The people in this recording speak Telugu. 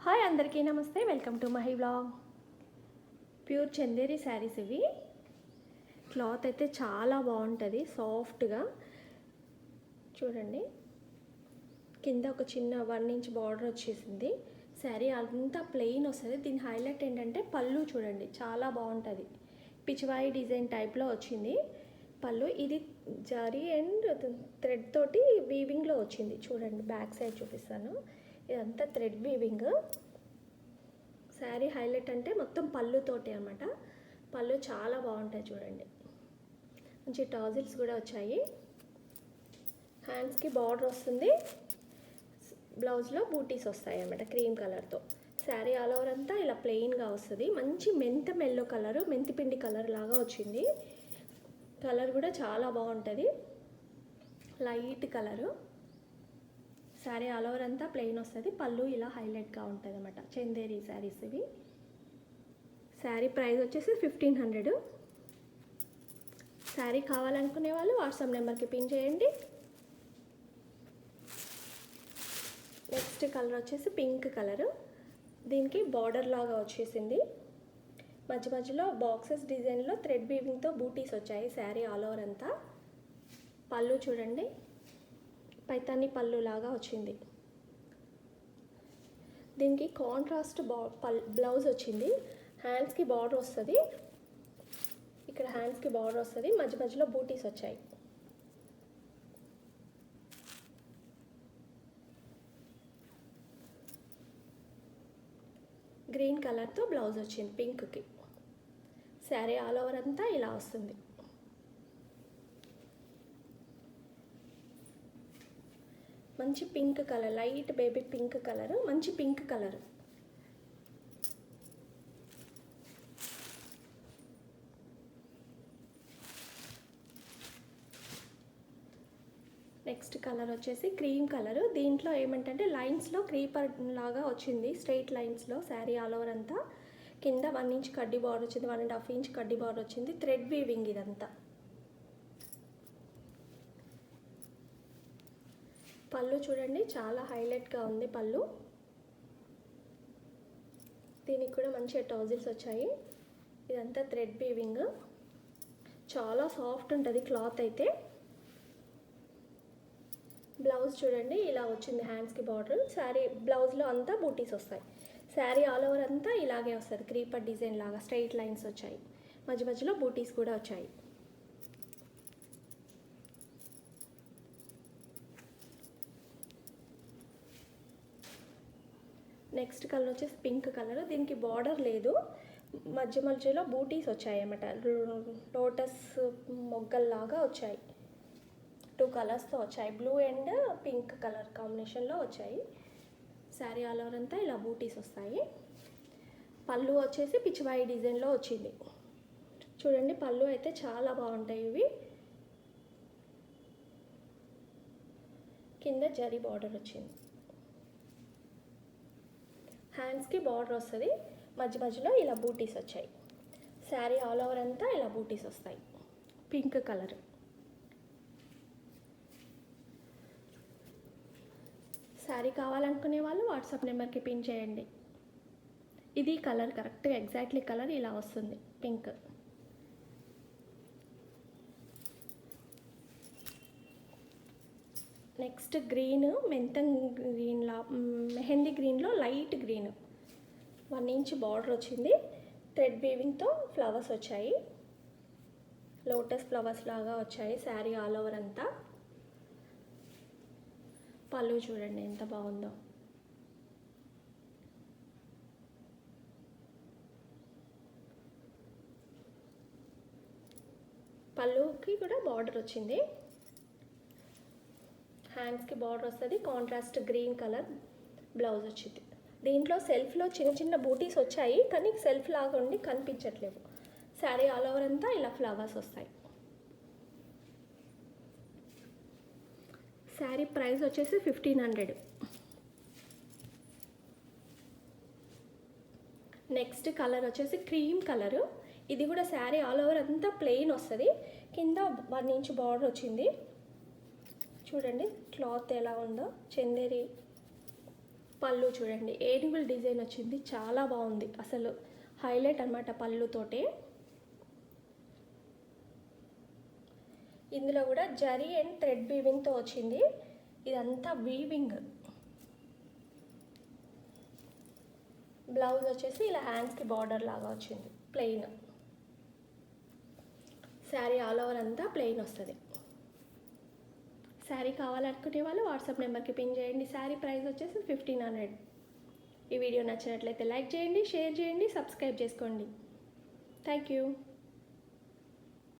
హాయ్ అందరికీ నమస్తే, welcome to Mahi vlog. Pure Chanderi saris ఇవి. క్లాత్ అయితే చాలా బాగుంటుంది, సాఫ్ట్గా. చూడండి, కింద ఒక చిన్న 1 ఇంచ్ బార్డర్ వచ్చేసింది. శారీ అంతా ప్లెయిన్ వస్తుంది. దీని హైలైట్ ఏంటంటే పళ్ళు చూడండి, చాలా బాగుంటుంది. పిచ్చివాయి డిజైన్ టైప్లో వచ్చింది పళ్ళు. ఇది జరీ అండ్ థ్రెడ్ తోటి వీవింగ్లో వచ్చింది. చూడండి, బ్యాక్ సైడ్ చూపిస్తాను. ఇదంతా థ్రెడ్ వీవింగ్. శారీ హైలైట్ అంటే మొత్తం పళ్ళుతోటి అన్నమాట. పళ్ళు చాలా బాగుంటాయి చూడండి. మంచి టాజిల్స్ కూడా వచ్చాయి. హ్యాండ్స్కి బార్డర్ వస్తుంది. బ్లౌజ్లో బూటీస్ వస్తాయి అన్నమాట క్రీమ్ కలర్తో. శారీ ఆల్ ఓవర్ అంతా ఇలా ప్లెయిన్గా వస్తుంది. మంచి మెంతం ఎల్లో కలరు, మెంతిపిండి కలర్ లాగా వచ్చింది. కలర్ కూడా చాలా బాగుంటుంది, light colour. Sari all over అంతా ప్లెయిన్ వస్తుంది. పళ్ళు ఇలా హైలైట్గా ఉంటుంది అన్నమాట. చందేరి శారీస్ ఇవి. శారీ ప్రైస్ వచ్చేసి 1500. శారీ కావాలనుకునే వాళ్ళు వాట్సాప్ నెంబర్కి పిన్ చేయండి. నెక్స్ట్ కలర్ వచ్చేసి పింక్ కలరు. దీనికి బార్డర్ లాగా వచ్చేసింది. మధ్య మధ్యలో బాక్సెస్ డిజైన్లో థ్రెడ్ వీవింగ్తో బూటీస్ వచ్చాయి శారీ ఆల్ ఓవర్ అంతా. పళ్ళు చూడండి, పైతాని పళ్ళు లాగా వచ్చింది. దీనికి కాంట్రాస్ట్ బ్లౌజ్ వచ్చింది. హ్యాండ్స్కి బార్డర్ వస్తుంది. ఇక్కడ హ్యాండ్స్కి బార్డర్ వస్తుంది. మధ్య మధ్యలో బూటీస్ వచ్చాయి. గ్రీన్ కలర్తో బ్లౌజ్ వచ్చింది పింక్కి. శారీ ఆల్ ఓవర్ అంతా ఇలా వస్తుంది. మంచి pink colour, light baby pink colour, మంచి పింక్ కలర్. నెక్స్ట్ కలర్ వచ్చేసి క్రీమ్ కలర్. దీంట్లో ఏమంటే లైన్స్లో క్రీపర్ లాగా వచ్చింది, స్ట్రైట్ లైన్స్లో శారీ ఆల్ ఓవర్ అంతా. కింద 1 ఇంచ్ కడ్డీ బార్డర్ వచ్చింది, 1.5 ఇంచ్ కడ్డీ బార్డర్ వచ్చింది. థ్రెడ్ వీవింగ్ ఇదంతా. పళ్ళు చూడండి, చాలా హైలైట్గా ఉంది పళ్ళు. దీనికి కూడా మంచి టాజిల్స్ వచ్చాయి. ఇదంతా థ్రెడ్ వీవింగ్. చాలా సాఫ్ట్ ఉంటుంది క్లాత్ అయితే. బ్లౌజ్ చూడండి, ఇలా వచ్చింది హ్యాండ్స్కి బార్డర్. శారీ బ్లౌజ్లో అంతా బూటీస్ వస్తాయి. శారీ ఆల్ ఓవర్ అంతా ఇలాగే వస్తుంది, క్రీపర్ డిజైన్ లాగా స్ట్రైట్ లైన్స్ వచ్చాయి. మధ్య మధ్యలో బూటీస్ కూడా వచ్చాయి. నెక్స్ట్ కలర్ వచ్చేసి పింక్ కలర్. దీనికి బార్డర్ లేదు, మధ్య మధ్యలో బూటీస్ వచ్చాయి అన్నమాట. లోటస్ మొగ్గల్లాగా వచ్చాయి. 2 కలర్స్తో వచ్చాయి, బ్లూ అండ్ పింక్ కలర్ కాంబినేషన్లో వచ్చాయి. శారీ ఆల్ ఓవర్ అంతా ఇలా బూటీస్ వస్తాయి. పళ్ళు వచ్చేసి పిచ్చివాయి డిజైన్లో వచ్చింది. చూడండి, పళ్ళు అయితే చాలా బాగుంటాయి ఇవి. కింద జరీ బార్డర్ వచ్చింది. హ్యాండ్స్కి బార్డర్ వస్తుంది. మధ్య మధ్యలో ఇలా బూటీస్ వచ్చాయి. శారీ ఆల్ ఓవర్ అంతా ఇలా బూటీస్ వస్తాయి. Pink colour. శారీ కావాలనుకునే వాళ్ళు వాట్సాప్ నెంబర్కి పిన్ చేయండి. ఇది కలర్ కరెక్ట్గా ఎగ్జాక్ట్లీ కలర్ ఇలా వస్తుంది, పింక్. నెక్స్ట్ గ్రీన్, మెంతం గ్రీన్లా, మెహందీ గ్రీన్లో లైట్ గ్రీన్. 1 ఇంచ్ బార్డర్ వచ్చింది. థ్రెడ్ వీవింగ్తో ఫ్లవర్స్ వచ్చాయి, లోటస్ ఫ్లవర్స్ లాగా వచ్చాయి శారీ ఆల్ ఓవర్ అంతా. పళ్ళు చూడండి ఎంత బాగుందో. పళ్ళుకి కూడా బార్డర్ వచ్చింది. హ్యాండ్స్కి బార్డర్ వస్తుంది. కాంట్రాస్ట్ గ్రీన్ కలర్ బ్లౌజ్ వచ్చింది. దీంట్లో సెల్ఫ్లో చిన్న చిన్న బూటీస్ వచ్చాయి, కానీ సెల్ఫ్ లాగా ఉండి కనిపించట్లేవు. శారీ ఆల్ ఓవర్ అంతా ఇలా ఫ్లవర్స్ వస్తాయి. శారీ ప్రైస్ వచ్చేసి 1500. నెక్స్ట్ కలర్ వచ్చేసి క్రీమ్ కలరు. ఇది కూడా శారీ ఆల్ ఓవర్ అంతా ప్లెయిన్ వస్తుంది. కింద 1 ఇంచ్ బార్డర్ వచ్చింది. చూడండి క్లాత్ ఎలా ఉందో. చందేరి పళ్ళు చూడండి, ఏనుగుల డిజైన్ వచ్చింది, చాలా బాగుంది. అసలు హైలైట్ అనమాట పళ్ళుతోటే. ఇందులో కూడా జరీ అండ్ థ్రెడ్ వీవింగ్తో వచ్చింది. ఇదంతా వీవింగ్. బ్లౌజ్ వచ్చేసి ఇలా హ్యాండ్స్కి బార్డర్ లాగా వచ్చింది, ప్లెయిన్. శారీ ఆల్ ఓవర్ అంతా ప్లెయిన్ వస్తుంది. శారీ కావాలనుకునే వాళ్ళు వాట్సాప్ నెంబర్కి పింగ్ చేయండి. శారీ ప్రైస్ వచ్చేసి 1500. ఈ వీడియో నచ్చినట్లయితే లైక్ చేయండి, షేర్ చేయండి, సబ్స్క్రైబ్ చేసుకోండి. Thank you.